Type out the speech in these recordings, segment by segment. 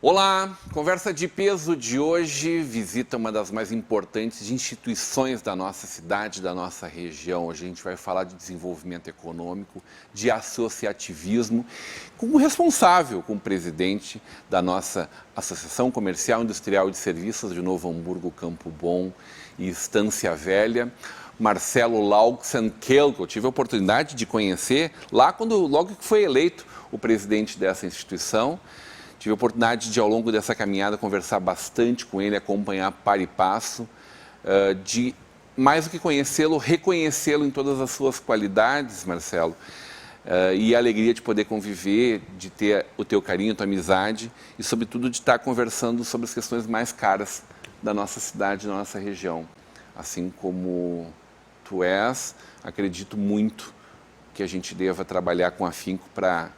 Olá, conversa de peso de hoje visita uma das mais importantes instituições da nossa cidade, da nossa região. Hoje a gente vai falar de desenvolvimento econômico, de associativismo, com o responsável, com o presidente da nossa Associação Comercial, Industrial e de Serviços de Novo Hamburgo, Campo Bom e Estância Velha, Marcelo Lauxenkel, que eu tive a oportunidade de conhecer lá logo que foi eleito o presidente dessa instituição. Tive a oportunidade de, ao longo dessa caminhada, conversar bastante com ele, acompanhar para e passo, de, mais do que conhecê-lo, reconhecê-lo em todas as suas qualidades, Marcelo, e a alegria de poder conviver, de ter o teu carinho, a tua amizade e, sobretudo, de estar conversando sobre as questões mais caras da nossa cidade, da nossa região. Assim como tu és, acredito muito que a gente deva trabalhar com afinco para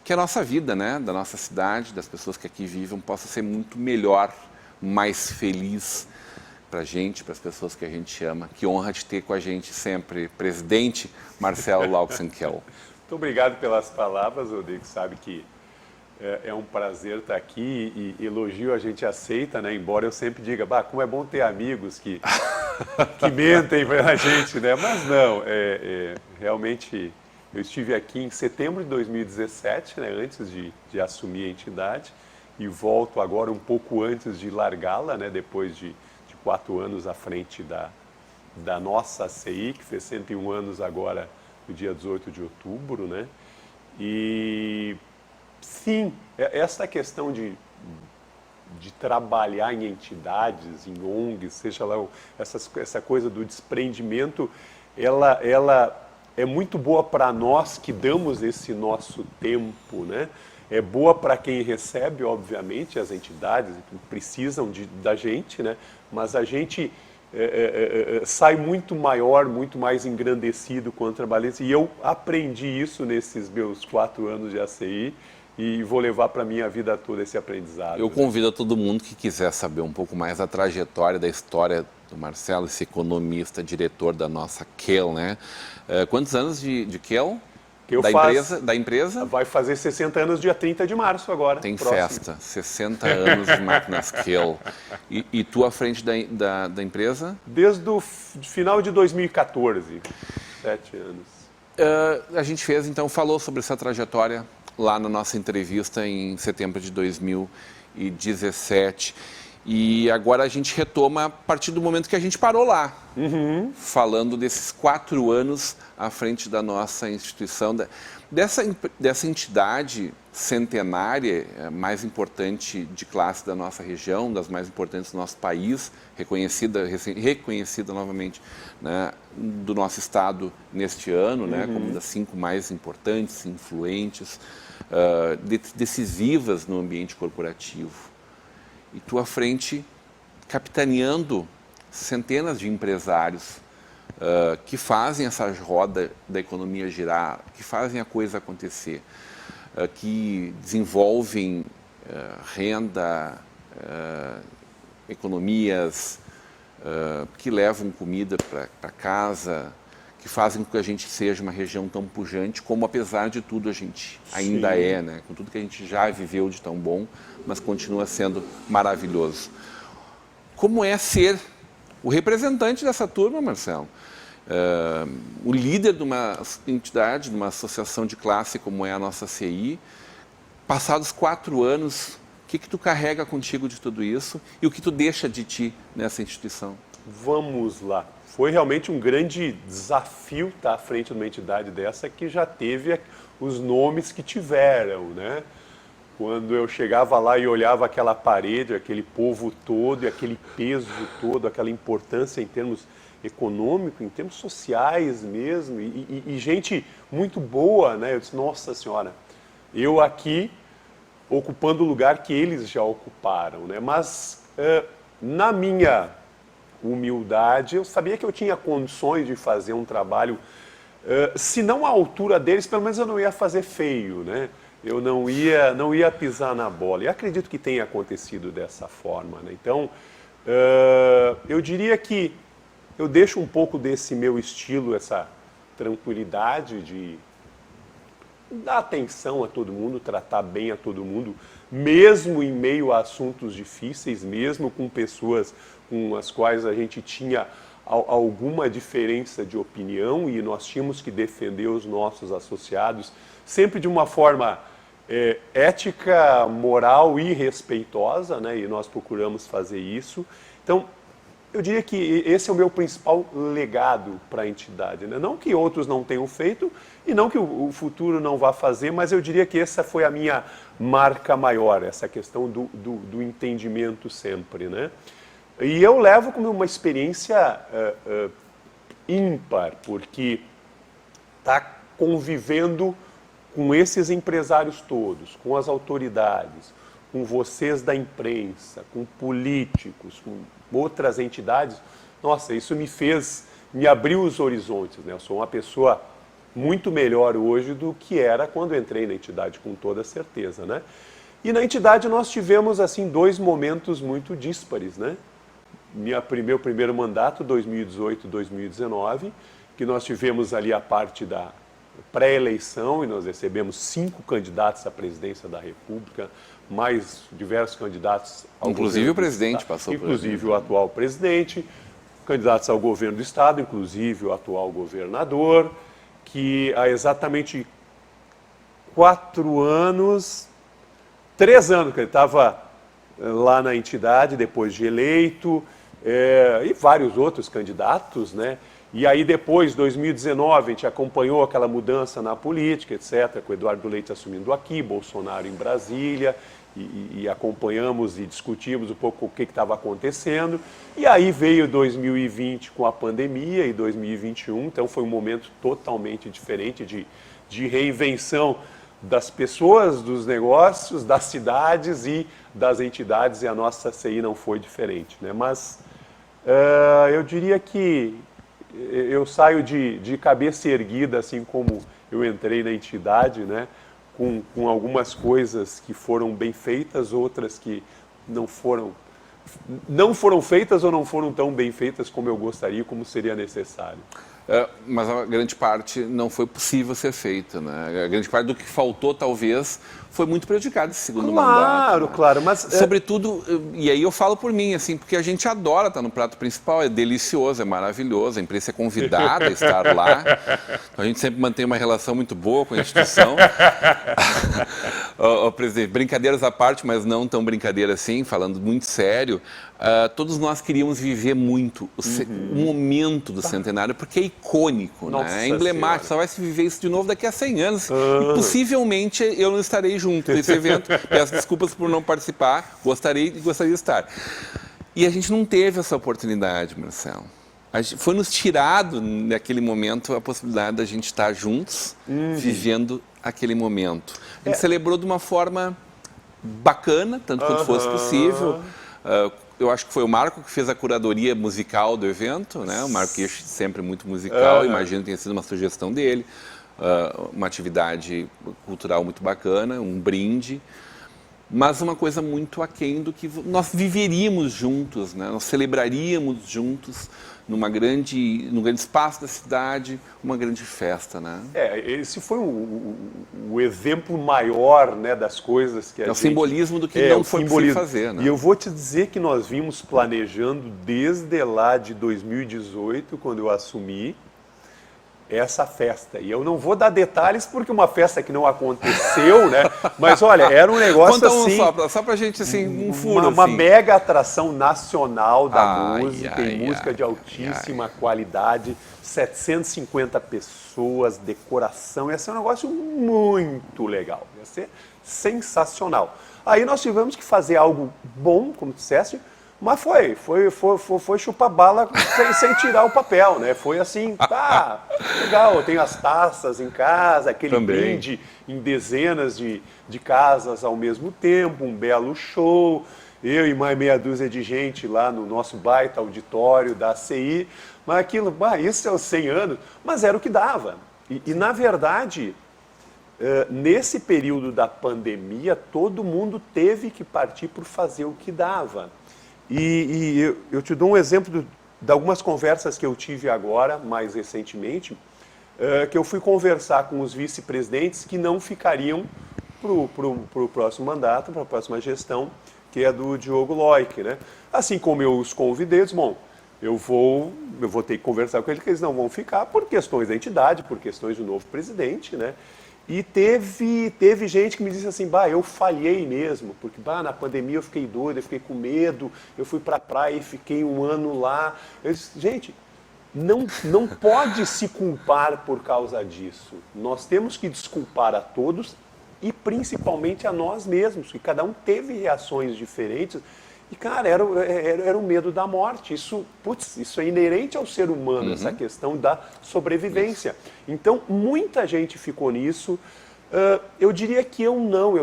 que a nossa vida, né, da nossa cidade, das pessoas que aqui vivem, possa ser muito melhor, mais feliz para a gente, para as pessoas que a gente ama. Que honra te ter com a gente sempre, presidente Marcelo Lauxenkel. Muito obrigado pelas palavras, Rodrigo. Sabe que é um prazer estar aqui e elogio a gente aceita, né? Embora eu sempre diga, como é bom ter amigos que mentem para a gente, né? Mas não, realmente... Eu estive aqui em setembro de 2017, né, antes de assumir a entidade, e volto agora um pouco antes de largá-la, né, depois de 4 anos à frente da nossa ACI, que fez 101 anos agora, no dia 18 de outubro. Né? E, sim, essa questão de trabalhar em entidades, em ONGs, seja lá, essa coisa do desprendimento, ela é muito boa para nós que damos esse nosso tempo, né? É boa para quem recebe, obviamente, as entidades precisam da gente, né? Mas a gente sai muito maior, muito mais engrandecido quando trabalha. E eu aprendi isso nesses meus 4 anos de ACI e vou levar para a minha vida toda esse aprendizado. Eu convido a todo mundo que quiser saber um pouco mais da trajetória, da história do Marcelo, esse economista, diretor da nossa KEL, né? Quantos anos de KEL? Da empresa? Vai fazer 60 anos dia 30 de março agora. Tem próximo. Festa, 60 anos de máquinas KEL. E tu à frente da empresa? Desde o final de 2014, 7 anos. A gente falou sobre essa trajetória lá na nossa entrevista em setembro de 2017. E agora a gente retoma a partir do momento que a gente parou lá, falando desses 4 anos à frente da nossa instituição, dessa entidade centenária, mais importante de classe da nossa região, das mais importantes do nosso país, reconhecida novamente, né, do nosso estado neste ano, né, como uma das 5 mais importantes, influentes, decisivas no ambiente corporativo. E tu à frente, capitaneando centenas de empresários que fazem essa roda da economia girar, que fazem a coisa acontecer, que desenvolvem renda, economias, que levam comida para casa, que fazem com que a gente seja uma região tão pujante, como apesar de tudo a gente ainda é, né? Com tudo que a gente já viveu de tão bom, mas continua sendo maravilhoso. Como é ser o representante dessa turma, Marcelo? O líder de uma entidade, de uma associação de classe como é a nossa CI, passados 4 anos, o que tu carrega contigo de tudo isso e o que tu deixa de ti nessa instituição? Vamos lá. Foi realmente um grande desafio estar à frente de uma entidade dessa que já teve os nomes que tiveram, né? Quando eu chegava lá e olhava aquela parede, aquele povo todo, e aquele peso todo, aquela importância em termos econômicos, em termos sociais mesmo, e gente muito boa, né? Eu disse, nossa senhora, eu aqui ocupando o lugar que eles já ocuparam, né? Mas na minha humildade, eu sabia que eu tinha condições de fazer um trabalho se não à altura deles, pelo menos eu não ia fazer feio, né? Eu não ia pisar na bola. E acredito que tenha acontecido dessa forma, né? Então, eu diria que eu deixo um pouco desse meu estilo, essa tranquilidade de dar atenção a todo mundo, tratar bem a todo mundo, mesmo em meio a assuntos difíceis, mesmo com pessoas com as quais a gente tinha alguma diferença de opinião e nós tínhamos que defender os nossos associados, sempre de uma forma ética, moral e respeitosa, né? E nós procuramos fazer isso. Então, eu diria que esse é o meu principal legado para a entidade, né? Não que outros não tenham feito e não que o futuro não vá fazer, mas eu diria que essa foi a minha marca maior, essa questão do entendimento sempre, né? E eu levo como uma experiência ímpar, porque está convivendo com esses empresários todos, com as autoridades, com vocês da imprensa, com políticos, com outras entidades. Nossa, isso me abriu os horizontes, né? Eu sou uma pessoa muito melhor hoje do que era quando entrei na entidade, com toda certeza, né? E na entidade nós tivemos, assim, 2 momentos muito díspares, né? Meu primeiro mandato, 2018, 2019, que nós tivemos ali a parte da pré-eleição e nós recebemos 5 candidatos à presidência da República, mais diversos candidatos ao inclusive o presidente passou por inclusive o atual presidente, candidatos ao governo do estado, inclusive o atual governador, que há exatamente 3 anos que ele estava lá na entidade, depois de eleito, e vários outros candidatos, né? E aí depois, 2019, a gente acompanhou aquela mudança na política, etc., com o Eduardo Leite assumindo aqui, Bolsonaro em Brasília, e acompanhamos e discutimos um pouco o que estava acontecendo. E aí veio 2020 com a pandemia e 2021, então foi um momento totalmente diferente de reinvenção das pessoas, dos negócios, das cidades e das entidades, e a nossa CI não foi diferente, né? Mas eu diria que eu saio de cabeça erguida, assim como eu entrei na entidade, né? Com algumas coisas que foram bem feitas, outras que não foram feitas ou não foram tão bem feitas como eu gostaria, como seria necessário. Mas a grande parte não foi possível ser feita, né? A grande parte do que faltou, talvez, foi muito prejudicado esse segundo mandato. Claro, mas... Sobretudo, e aí eu falo por mim, assim, porque a gente adora estar no prato principal, é delicioso, é maravilhoso, a imprensa é convidada a estar lá, então a gente sempre mantém uma relação muito boa com a instituição. Presidente, brincadeiras à parte, mas não tão brincadeira assim, falando muito sério, todos nós queríamos viver muito o momento do centenário, porque é icônico, né? É emblemático, só vai se viver isso de novo daqui a 100 anos, e possivelmente eu não estarei junto nesse evento, peço desculpas por não participar, gostaria de estar. E a gente não teve essa oportunidade, Marcelo. Foi nos tirado, naquele momento, a possibilidade da gente estar juntos, vivendo aquele momento. A gente celebrou de uma forma bacana, tanto quanto fosse possível. Eu acho que foi o Marco que fez a curadoria musical do evento, né? O Marco Queixo sempre muito musical, imagino que tenha sido uma sugestão dele. Uma atividade cultural muito bacana, um brinde, mas uma coisa muito aquém do que nós viveríamos juntos, né? Nós celebraríamos juntos num grande espaço da cidade, uma grande festa, né? Esse foi o exemplo maior, né, das coisas que a gente... É o simbolismo do que não foi possível fazer, né? E eu vou te dizer que nós vimos planejando desde lá de 2018, quando eu assumi, essa festa. E eu não vou dar detalhes porque uma festa que não aconteceu, né? Mas olha, era um negócio assim... Só pra gente, assim, um furo, uma assim. mega atração nacional da música, música de altíssima qualidade, 750 pessoas, decoração, ia ser um negócio muito legal, ia ser sensacional. Aí nós tivemos que fazer algo bom, como disseste, mas foi chupar bala sem tirar o papel, né? Foi assim, legal, eu tenho as taças em casa, aquele brinde em dezenas de casas ao mesmo tempo, um belo show, eu e mais meia dúzia de gente lá no nosso baita auditório da CI, mas aquilo, isso é os 100 anos, mas era o que dava. E na verdade, nesse período da pandemia, todo mundo teve que partir por fazer o que dava. E eu te dou um exemplo de algumas conversas que eu tive agora, mais recentemente, que eu fui conversar com os vice-presidentes que não ficariam para o próximo mandato, para a próxima gestão, que é do Diogo Loic, né? Assim como eu os convidei, bom, eu vou ter que conversar com eles, que eles não vão ficar por questões da entidade, por questões do novo presidente, né? E teve gente que me disse assim, eu falhei mesmo, porque na pandemia eu fiquei doido, eu fiquei com medo, eu fui para a praia e fiquei um ano lá. Eu disse, gente, não pode se culpar por causa disso. Nós temos que desculpar a todos e principalmente a nós mesmos, que cada um teve reações diferentes. E, cara, era o medo da morte. Isso é inerente ao ser humano, essa questão da sobrevivência. Então, muita gente ficou nisso. Eu diria que eu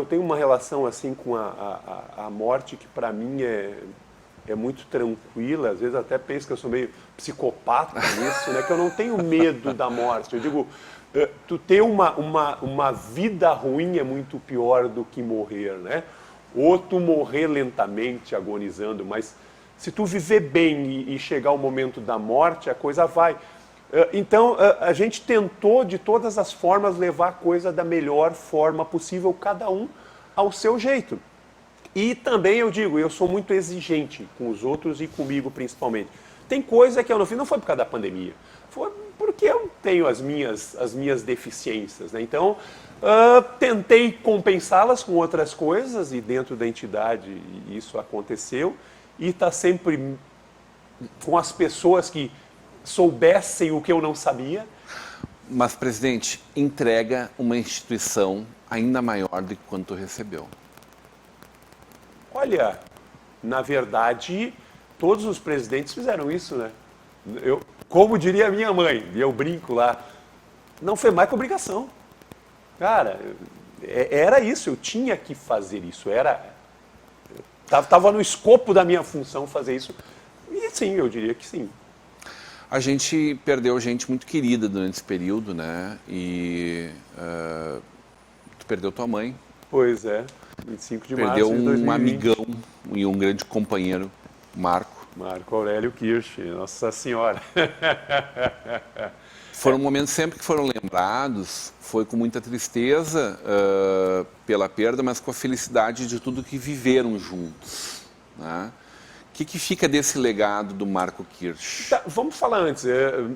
tenho uma relação assim com a morte que para mim é muito tranquila. Às vezes até penso que eu sou meio psicopata nisso, né? Que eu não tenho medo da morte. Eu digo, tu ter uma vida ruim é muito pior do que morrer, né? Ou tu morrer lentamente, agonizando, mas se tu viver bem e chegar o momento da morte, a coisa vai. Então, a gente tentou, de todas as formas, levar a coisa da melhor forma possível, cada um ao seu jeito. E também, eu digo, eu sou muito exigente com os outros e comigo, principalmente. Tem coisa que eu não fiz, não foi por causa da pandemia, foi porque eu tenho as minhas deficiências, né? Então, tentei compensá-las com outras coisas e dentro da entidade isso aconteceu. E está sempre com as pessoas que soubessem o que eu não sabia. Mas, presidente, entrega uma instituição ainda maior do que quanto recebeu. Olha, na verdade, todos os presidentes fizeram isso, né? Como diria a minha mãe, e eu brinco lá, não foi mais que obrigação. Cara, era isso, eu tinha que fazer isso, estava no escopo da minha função fazer isso. E sim, eu diria que sim. A gente perdeu gente muito querida durante esse período, né? E tu perdeu tua mãe. Pois é, 25 de março de 2020. Perdeu um amigão e um grande companheiro, Marco Aurélio Kirsch, Nossa Senhora. Foram momentos sempre que foram lembrados, foi com muita tristeza pela perda, mas com a felicidade de tudo que viveram juntos, né? O que fica desse legado do Marco Kirsch? Tá, vamos falar antes.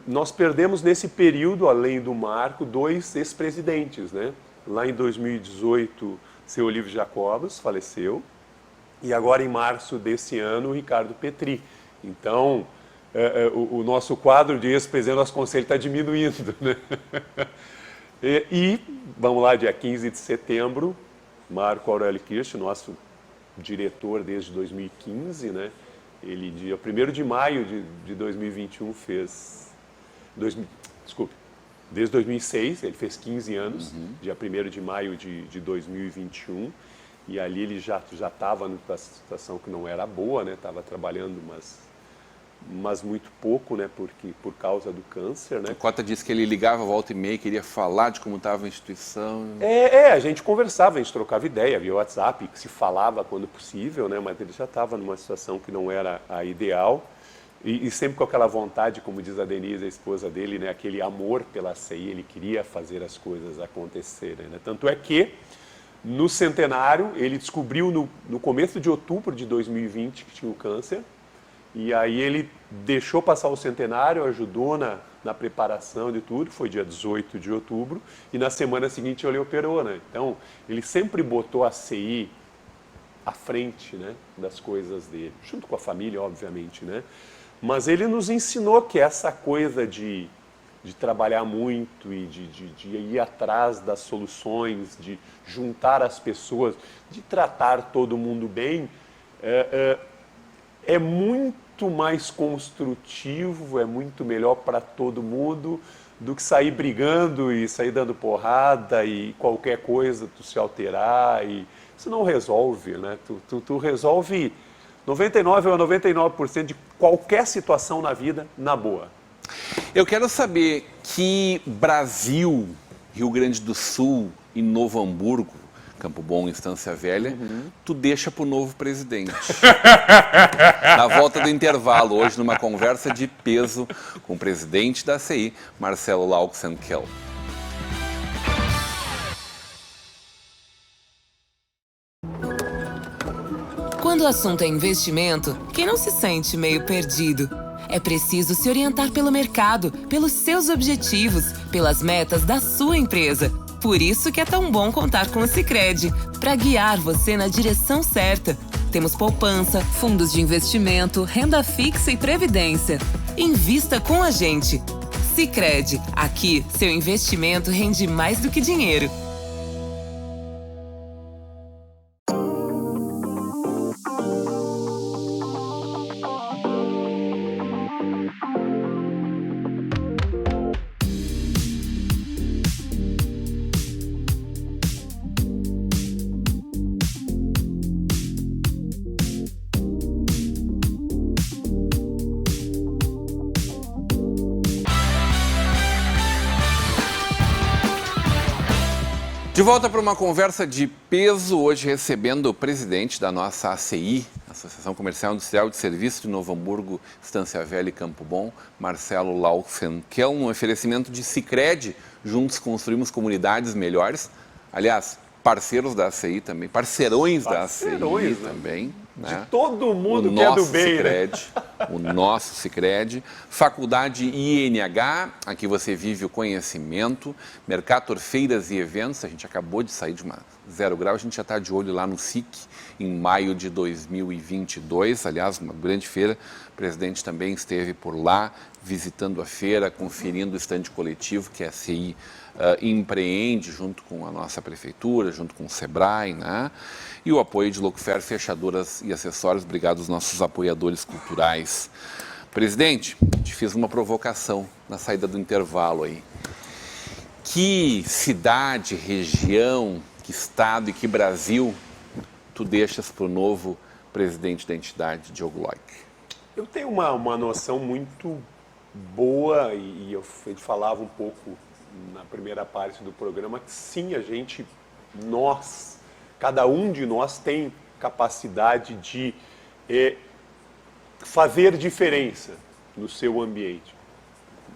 Nós perdemos nesse período, além do Marco, 2 ex-presidentes, né? Lá em 2018, seu Olívio Jacobos faleceu. E agora, em março desse ano, o Ricardo Petri. Então, o nosso quadro de ex-presidente do nosso conselho está diminuindo, né? E, vamos lá, dia 15 de setembro, Marco Aurélio Kirsch, nosso diretor desde 2015, né? Ele, dia 1º de maio de 2021, desde 2006, ele fez 15 anos, dia 1º de maio de 2021, e ali ele já estava numa situação que não era boa, né? Estava trabalhando, mas muito pouco, né? Por causa do câncer, né? O Cota disse que ele ligava volta e meia, queria falar de como estava a instituição. A gente conversava, a gente trocava ideia via WhatsApp, que se falava quando possível, né? Mas ele já estava numa situação que não era a ideal. E sempre com aquela vontade, como diz a Denise, a esposa dele, né? Aquele amor pela CI, ele queria fazer as coisas acontecerem, né? Tanto é que, no centenário, ele descobriu no começo de outubro de 2020 que tinha o câncer. E aí ele deixou passar o centenário, ajudou na preparação de tudo, foi dia 18 de outubro, e na semana seguinte ele operou, né? Então, ele sempre botou a CI à frente, né, das coisas dele, junto com a família, obviamente, né? Mas ele nos ensinou que essa coisa de trabalhar muito e de ir atrás das soluções, de juntar as pessoas, de tratar todo mundo bem, é muito mais construtivo, é muito melhor para todo mundo do que sair brigando e sair dando porrada e qualquer coisa tu se alterar. E isso não resolve, né? Tu resolve 99% de qualquer situação na vida na boa. Eu quero saber que Brasil, Rio Grande do Sul e Novo Hamburgo, Campo Bom, Estância Velha, tu deixa para o novo presidente. Na volta do intervalo, hoje numa conversa de peso com o presidente da ACI, Marcelo Lauxenkel. Quando o assunto é investimento, quem não se sente meio perdido? É preciso se orientar pelo mercado, pelos seus objetivos, pelas metas da sua empresa. Por isso que é tão bom contar com o Sicredi, para guiar você na direção certa. Temos poupança, fundos de investimento, renda fixa e previdência. Invista com a gente. Sicredi, aqui seu investimento rende mais do que dinheiro. De volta para uma conversa de peso, hoje recebendo o presidente da nossa ACI, Associação Comercial Industrial de Serviços de Novo Hamburgo, Estância Velha e Campo Bom, Marcelo Lauxenkel, um oferecimento de Sicredi. Juntos construímos comunidades melhores. Aliás, parceiros da ACI também, parceirões da ACI também. Né? De todo mundo que é do bem, Sicredi, o nosso Sicredi, Faculdade INH, aqui você vive o conhecimento, Mercator Feiras e Eventos, a gente acabou de sair de uma 0 grau, a gente já está de olho lá no SIC, em maio de 2022, aliás, uma grande feira, o presidente também esteve por lá, visitando a feira, conferindo o estande coletivo que a ACI empreende junto com a nossa prefeitura, junto com o Sebrae, né? E o apoio de Locofer, fechaduras e acessórios. Obrigado aos nossos apoiadores culturais. Presidente, te fiz uma provocação na saída do intervalo aí. Que cidade, região, que estado e que Brasil tu deixas para o novo presidente da entidade, Diogo Loic? Eu tenho uma noção muito boa, e eu falava um pouco na primeira parte do programa, que sim, cada um de nós tem capacidade de fazer diferença no seu ambiente.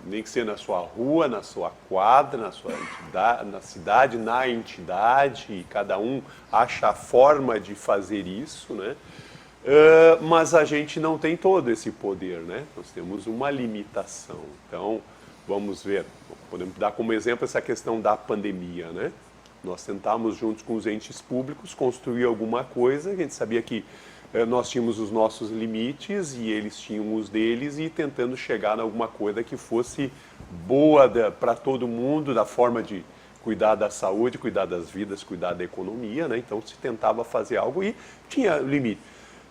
Nem que seja na sua rua, na sua quadra, na sua entidade, na cidade, na entidade, e cada um acha a forma de fazer isso, né? Mas a gente não tem todo esse poder, né? Nós temos uma limitação. Então, vamos ver, podemos dar como exemplo essa questão da pandemia, né? Nós tentamos, juntos com os entes públicos, construir alguma coisa. A gente sabia que nós tínhamos os nossos limites e eles tinham os deles, e tentando chegar em alguma coisa que fosse boa para todo mundo, da forma de cuidar da saúde, cuidar das vidas, cuidar da economia, né? Então se tentava fazer algo e tinha limite.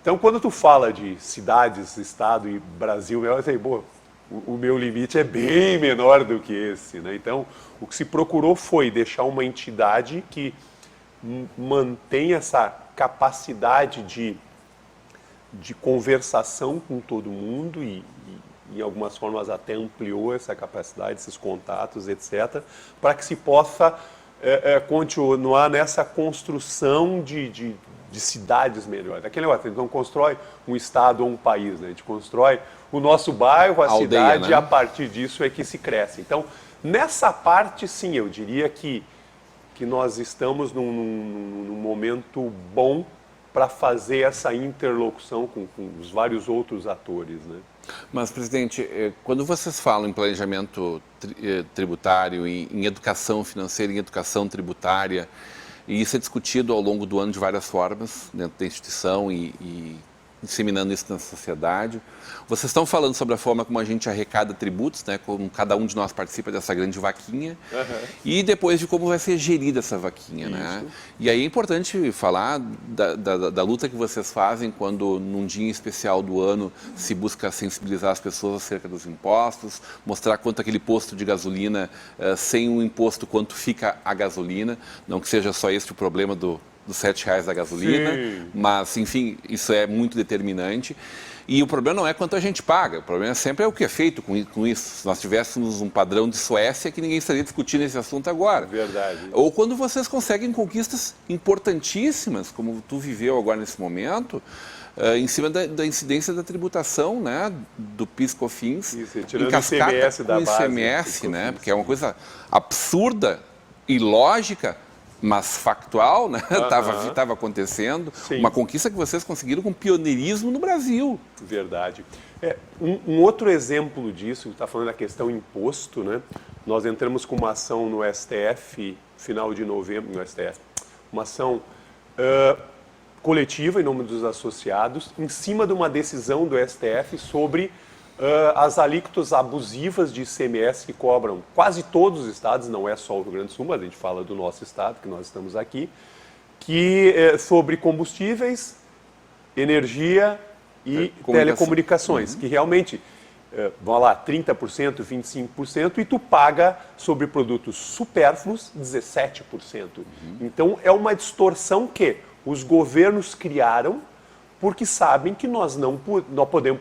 Então quando tu fala de cidades, estado e Brasil, eu sei, o meu limite é bem menor do que esse, né? Então, o que se procurou foi deixar uma entidade que mantém essa capacidade de conversação com todo mundo e em algumas formas até ampliou essa capacidade, esses contatos, etc., para que se possa continuar nessa construção de cidades melhores. Aquele negócio, a gente não constrói um estado ou um país, né? A gente constrói o nosso bairro, a cidade, né? E a partir disso é que se cresce. Então, nessa parte, sim, eu diria que nós estamos num momento bom para fazer essa interlocução com os vários outros atores, né? Mas, presidente, quando vocês falam em planejamento tributário, em educação financeira, em educação tributária, e isso é discutido ao longo do ano de várias formas, dentro da instituição e disseminando isso na sociedade. Vocês estão falando sobre a forma como a gente arrecada tributos, né? Como cada um de nós participa dessa grande vaquinha, e depois de como vai ser gerida essa vaquinha, né? E aí é importante falar da luta que vocês fazem quando, num dia especial do ano, se busca sensibilizar as pessoas acerca dos impostos, mostrar quanto aquele posto de gasolina, sem o imposto, quanto fica a gasolina, não que seja só esse o problema dos R$7 da gasolina, Sim. mas, enfim, isso é muito determinante. E o problema não é quanto a gente paga, o problema sempre é o que é feito com isso. Se nós tivéssemos um padrão de Suécia, que ninguém estaria discutindo esse assunto agora. Verdade. Ou quando vocês conseguem conquistas importantíssimas, como tu viveu agora nesse momento, em cima da incidência da tributação, né, do PIS/COFINS, Isso, tirando em cascata o ICMS da com o base, ICMS, né, PIS/COFINS. porque é uma coisa absurda, ilógica, mas factual, né? Estava acontecendo. Sim. Uma conquista que vocês conseguiram com pioneirismo no Brasil. Verdade. Um outro exemplo disso, está falando da questão imposto, né? Nós entramos com uma ação no STF, final de novembro, no STF, uma ação coletiva em nome dos associados, em cima de uma decisão do STF sobre as alíquotas abusivas de ICMS que cobram quase todos os estados, não é só o Rio Grande do Sul, mas a gente fala do nosso estado, que nós estamos aqui, que sobre combustíveis, energia e telecomunicações, que realmente, vão lá, 30%, 25%, e tu paga sobre produtos supérfluos 17%. Então, é uma distorção que os governos criaram porque sabem que nós não podemos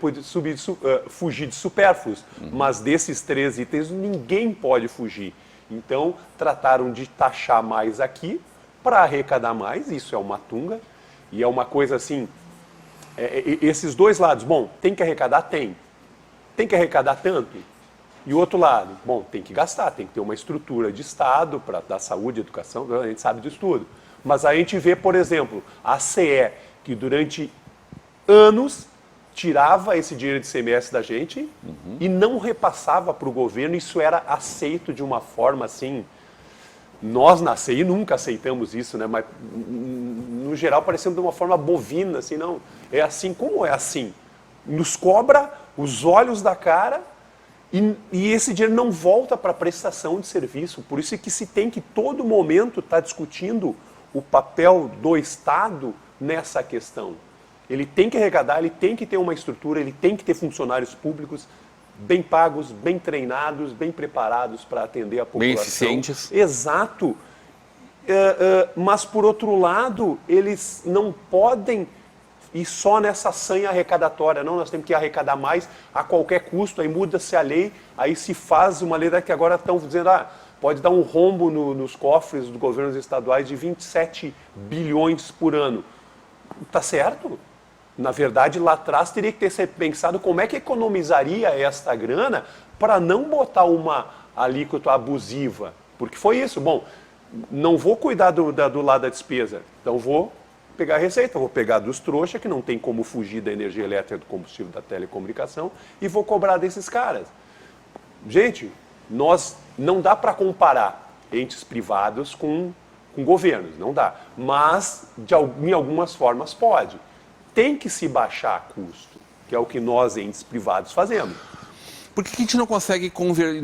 fugir de supérfluos, mas desses 3 itens ninguém pode fugir. Então, trataram de taxar mais aqui para arrecadar mais, isso é uma tunga, e é uma coisa assim, esses dois lados, bom, tem que arrecadar? Tem que arrecadar tanto? E o outro lado, bom, tem que gastar, tem que ter uma estrutura de Estado para dar saúde, educação, a gente sabe disso tudo. Mas a gente vê, por exemplo, a CE, que durante anos tirava esse dinheiro de ICMS da gente e não repassava para o governo. Isso era aceito de uma forma assim. Nós na CI nunca aceitamos isso, né? Mas no geral parecendo de uma forma bovina, assim, não. É assim, como é assim? Nos cobra os olhos da cara e esse dinheiro não volta para a prestação de serviço. Por isso é que se tem que todo momento estar discutindo o papel do Estado nessa questão. Ele tem que arrecadar, ele tem que ter uma estrutura, ele tem que ter funcionários públicos bem pagos, bem treinados, bem preparados para atender a população. Bem eficientes. Exato. Mas, por outro lado, eles não podem ir só nessa sanha arrecadatória. Não, nós temos que arrecadar mais a qualquer custo, aí muda-se a lei, aí se faz uma lei que agora estão dizendo, pode dar um rombo nos cofres dos governos estaduais de 27 bilhões por ano. Tá certo? Na verdade, lá atrás teria que ter sido pensado como é que economizaria esta grana para não botar uma alíquota abusiva. Porque foi isso. Bom, não vou cuidar do lado da despesa, então vou pegar a receita, vou pegar dos trouxas, que não tem como fugir da energia elétrica, do combustível, da telecomunicação, e vou cobrar desses caras. Gente, não dá para comparar entes privados com governos, não dá. Mas, em algumas formas, pode. Tem que se baixar custo, que é o que nós, entes privados, fazemos. Por que a gente não consegue converter...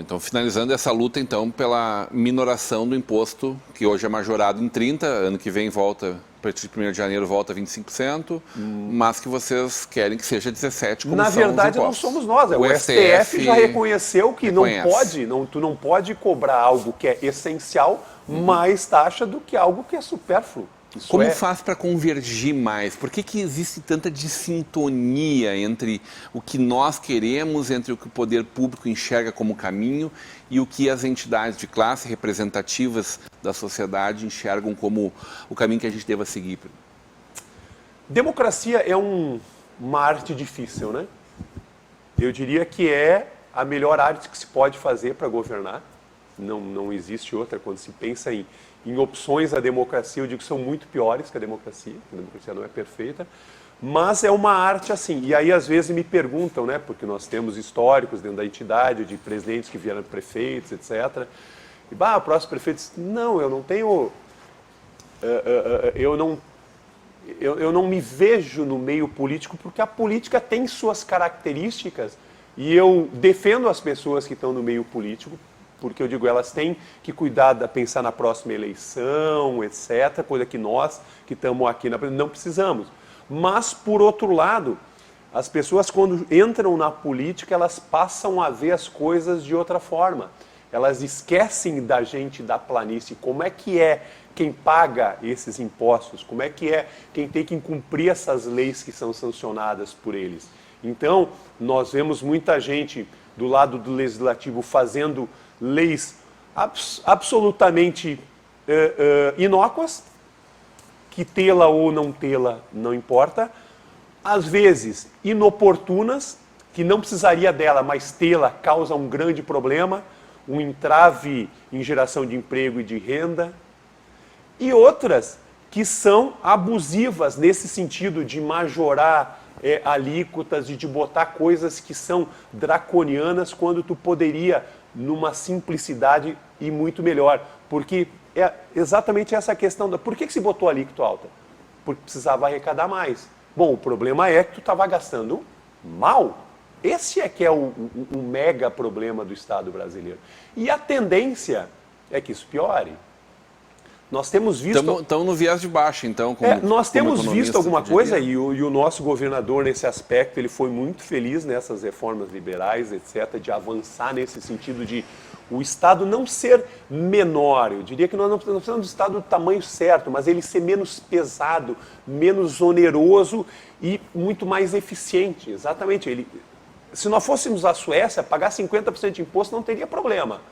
Então, finalizando essa luta, então, pela minoração do imposto, que hoje é majorado em 30%, ano que vem volta, a partir de 1º de janeiro, volta a 25%, mas que vocês querem que seja 17%, como Na são verdade, os não impostos. somos nós. O STF já reconheceu que tu não pode cobrar algo que é essencial mais taxa do que algo que é supérfluo. Como faz para convergir mais? Por que existe tanta dissintonia entre o que nós queremos, entre o que o poder público enxerga como caminho e o que as entidades de classe representativas da sociedade enxergam como o caminho que a gente deva seguir? Democracia é uma arte difícil, né? Eu diria que é a melhor arte que se pode fazer para governar. Não existe outra. Quando se pensa em opções à democracia, eu digo que são muito piores que a democracia não é perfeita, mas é uma arte assim. E aí, às vezes, me perguntam, né, porque nós temos históricos dentro da entidade, de presidentes que vieram prefeitos, etc. E, o próximo prefeito diz, não, eu não tenho... Eu não me vejo no meio político, porque a política tem suas características e eu defendo as pessoas que estão no meio político, porque eu digo, elas têm que cuidar, pensar na próxima eleição, etc., coisa que nós, que estamos aqui, não precisamos. Mas, por outro lado, as pessoas, quando entram na política, elas passam a ver as coisas de outra forma. elas esquecem da gente da planície. Como é que é quem paga esses impostos? Como é que é quem tem que cumprir essas leis que são sancionadas por eles? Então, nós vemos muita gente do lado do legislativo fazendo leis absolutamente inócuas, que tê-la ou não tê-la não importa, às vezes inoportunas, que não precisaria dela, mas tê-la causa um grande problema, um entrave em geração de emprego e de renda, e outras que são abusivas nesse sentido de majorar alíquotas e de botar coisas que são draconianas quando tu poderia, numa simplicidade e muito melhor. Porque é exatamente essa questão da... Por que se botou alíquota alta? Porque precisava arrecadar mais. Bom, o problema é que tu estava gastando mal. Esse é que é o mega problema do Estado brasileiro. E a tendência é que isso piore. Nós temos visto... Estamos no viés de baixo, então, como nós temos visto alguma coisa, e o nosso governador, nesse aspecto, ele foi muito feliz nessas reformas liberais, etc., de avançar nesse sentido de o Estado não ser menor. Eu diria que nós não precisamos do Estado do tamanho certo, mas ele ser menos pesado, menos oneroso e muito mais eficiente. Exatamente. Se nós fôssemos a Suécia, pagar 50% de imposto não teria problema.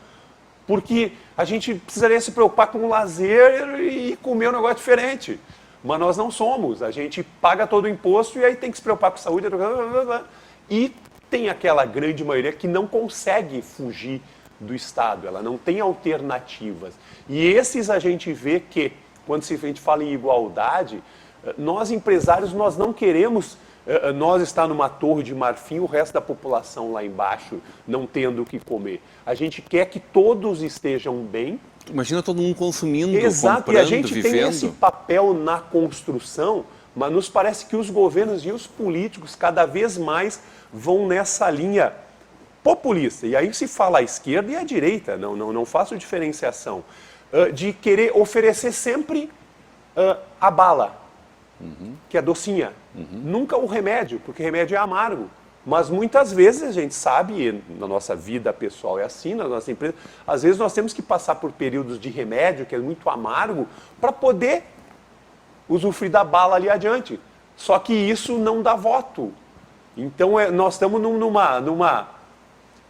Porque a gente precisaria se preocupar com o lazer e comer um negócio diferente. Mas nós não somos. A gente paga todo o imposto e aí tem que se preocupar com saúde. E tem aquela grande maioria que não consegue fugir do Estado. Ela não tem alternativas. E esses a gente vê que, quando a gente fala em igualdade, nós empresários, nós não queremos... Nós estar numa torre de marfim, o resto da população lá embaixo não tendo o que comer. A gente quer que todos estejam bem. Imagina todo mundo consumindo, exato, comprando, e a gente vivendo. tem esse papel na construção, mas nos parece que os governos e os políticos cada vez mais vão nessa linha populista. E aí se fala a esquerda e a direita, não faço diferenciação, de querer oferecer sempre a bala. Que é docinha. Nunca o remédio, porque remédio é amargo. Mas muitas vezes a gente sabe, e na nossa vida pessoal é assim, na nossa empresa, às vezes nós temos que passar por períodos de remédio, que é muito amargo, para poder usufruir da bala ali adiante. Só que isso não dá voto. Então nós estamos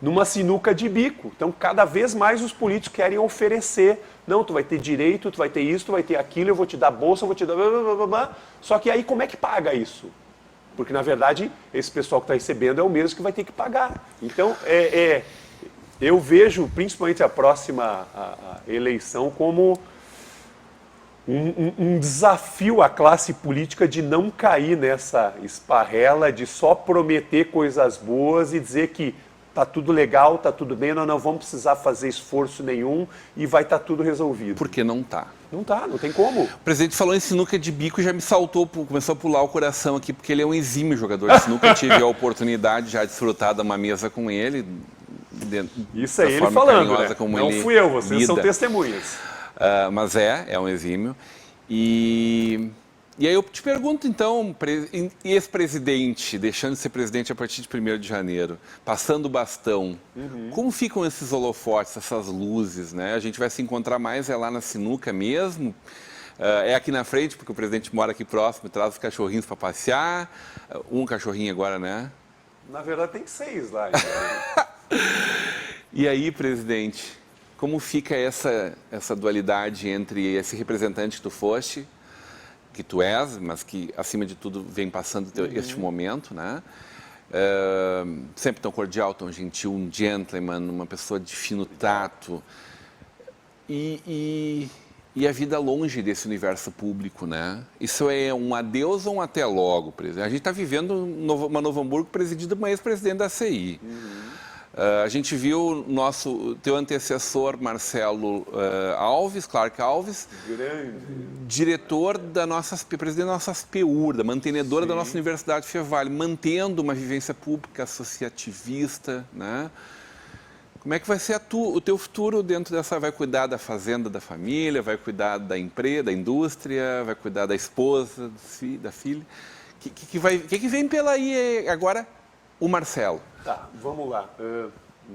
numa sinuca de bico. Então cada vez mais os políticos querem oferecer. Não, tu vai ter direito, tu vai ter isso, tu vai ter aquilo, eu vou te dar bolsa, eu vou te dar... Só que aí como é que paga isso? Porque, na verdade, esse pessoal que está recebendo é o mesmo que vai ter que pagar. Então, eu vejo, principalmente a próxima eleição, como um desafio à classe política de não cair nessa esparrela de só prometer coisas boas e dizer que está tudo legal, está tudo bem, nós não vamos precisar fazer esforço nenhum e vai estar tudo resolvido. Porque não está. Não está, não tem como. O presidente falou em sinuca de bico e já me saltou, começou a pular o coração aqui, porque ele é um exímio jogador de sinuca. Eu tive a oportunidade já de desfrutar de uma mesa com ele. Isso é ele falando, né? Não fui eu, vocês são testemunhas. Mas é um exímio. E aí eu te pergunto, então, ex-presidente, deixando de ser presidente a partir de 1º de janeiro, passando o bastão, como ficam esses holofotes, essas luzes, né? A gente vai se encontrar mais lá na sinuca mesmo? É aqui na frente, porque o presidente mora aqui próximo e traz os cachorrinhos para passear. Um cachorrinho agora, né? Na verdade tem 6 lá. E aí, presidente, como fica essa dualidade entre esse representante que tu foste, que tu és, mas que, acima de tudo, vem passando este momento, né? Sempre tão cordial, tão gentil, um gentleman, uma pessoa de fino tato. E a vida longe desse universo público, né? Isso é um adeus ou um até logo, presidente? A gente está vivendo uma Novo Hamburgo presidida por uma ex-presidente da CI. A gente viu teu antecessor, Marcelo Clark Alves, diretor presidente da nossa PUR, da mantenedora da nossa Universidade Fevale, mantendo uma vivência pública associativista, né? Como é que vai ser o teu futuro dentro dessa... Vai cuidar da fazenda da família, vai cuidar da empresa, da indústria, vai cuidar da esposa, da filha? O que vem pela aí agora? O Marcelo. Tá, vamos lá.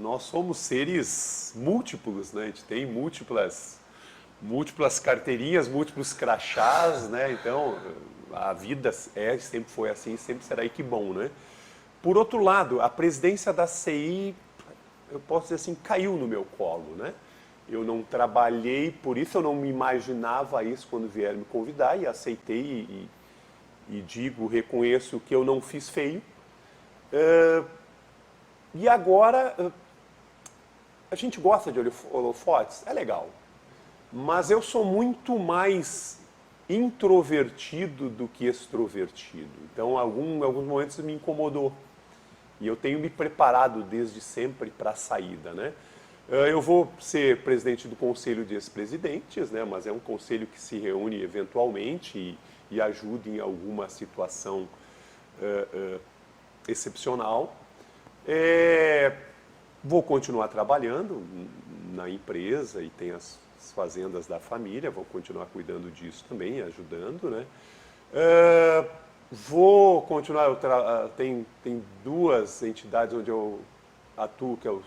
nós somos seres múltiplos, né? A gente tem múltiplas carteirinhas, múltiplos crachás, né? Então, a vida sempre foi assim, sempre será, e que bom, né? Por outro lado, a presidência da CI, eu posso dizer assim, caiu no meu colo, né? Eu não trabalhei, por isso eu não me imaginava isso quando vieram me convidar, e aceitei e digo, reconheço que eu não fiz feio. E agora, a gente gosta de holofotes, é legal, mas eu sou muito mais introvertido do que extrovertido. Então, em alguns momentos me incomodou. E eu tenho me preparado desde sempre para a saída, né? Eu vou ser presidente do Conselho de Ex-Presidentes, né? Mas é um conselho que se reúne eventualmente e ajuda em alguma situação excepcional. Vou continuar trabalhando na empresa e tem as fazendas da família, vou continuar cuidando disso também, ajudando, né? Vou continuar, tem duas entidades onde eu atuo, que é o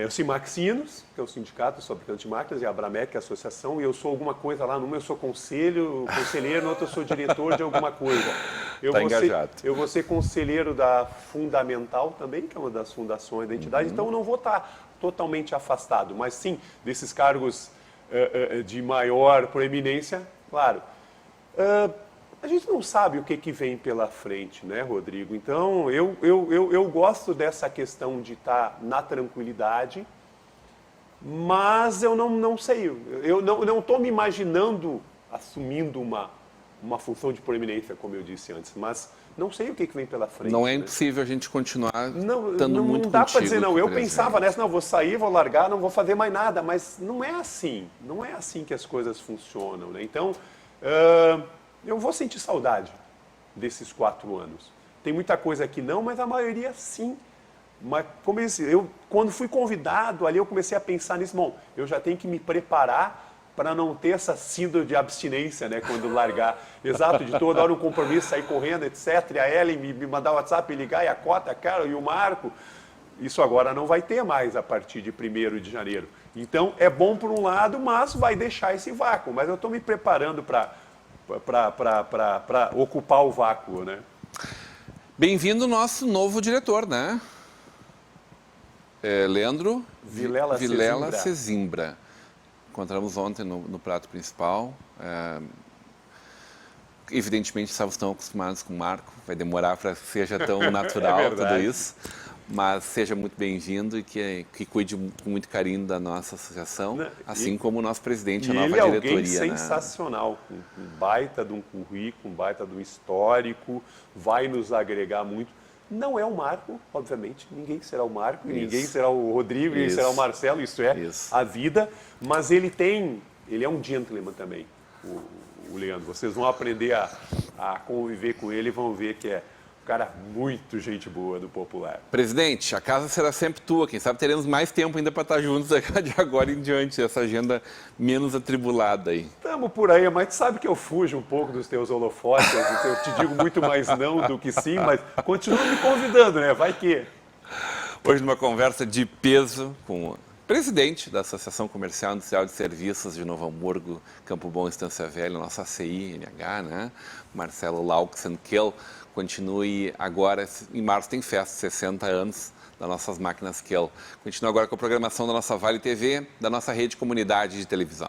Simaxinos, que é o Sindicato dos Fabricantes de Máquinas, e a Abramec, que é a associação, e eu sou alguma coisa lá, numa eu sou conselheiro, no outro eu sou diretor de alguma coisa. Eu vou ser conselheiro da Fundamental também, que é uma das fundações da entidade, então eu não vou estar totalmente afastado, mas sim, desses cargos de maior proeminência, claro. A gente não sabe o que vem pela frente, né, Rodrigo? Então, eu gosto dessa questão de estar na tranquilidade, mas eu não sei, eu não estou me imaginando assumindo uma função de proeminência, como eu disse antes, mas não sei o que vem pela frente. Não é né? impossível a gente continuar estando muito Não dá para dizer, não. Eu presente. pensava nessa, não, vou sair, vou largar, não vou fazer mais nada, mas não é assim. Não é assim que as coisas funcionam, né? Então, eu vou sentir saudade desses 4 anos. Tem muita coisa que não, mas a maioria sim. Mas, como eu disse, quando fui convidado ali, eu comecei a pensar nisso. Bom, eu já tenho que me preparar para não ter essa síndrome de abstinência, né, quando largar. Exato, de toda hora um compromisso, sair correndo, etc. E a Ellen me mandar o WhatsApp, ligar, e a Cota, a Carol e o Marco. Isso agora não vai ter mais a partir de 1º de janeiro. Então, é bom por um lado, mas vai deixar esse vácuo. Mas eu estou me preparando para ocupar o vácuo, né? Bem-vindo nosso novo diretor, né? Leandro Vilela Sesimbra. Encontramos ontem no prato principal. Evidentemente, estávamos tão acostumados com o Marco. Vai demorar para que seja tão natural tudo isso. Mas seja muito bem-vindo e que cuide com muito carinho da nossa associação, assim como o nosso presidente, a nova diretoria. Ele é alguém sensacional, com um baita de um currículo, um baita de um histórico, vai nos agregar muito. Não é o Marco, obviamente, ninguém será o Marco, ninguém será o Rodrigo, ninguém será o Marcelo, isso é a vida, mas ele é um gentleman também, o Leandro. Vocês vão aprender a conviver com ele e vão ver que é um cara muito gente boa do popular. Presidente, a casa será sempre tua, quem sabe teremos mais tempo ainda para estar juntos de agora em diante, essa agenda menos atribulada aí. Estamos por aí, mas tu sabe que eu fujo um pouco dos teus holofotes, eu te digo muito mais não do que sim, mas continua me convidando, né? Vai que... Hoje numa conversa de peso com o presidente da Associação Comercial Industrial de Serviços de Novo Hamburgo, Campo Bom, Estância Velha, nossa ACI, NH, né? Marcelo Lauxenkel. Continue agora, em março tem festa, 60 anos das nossas máquinas Kell. Continue agora com a programação da nossa Vale TV, da nossa rede comunidade de televisão.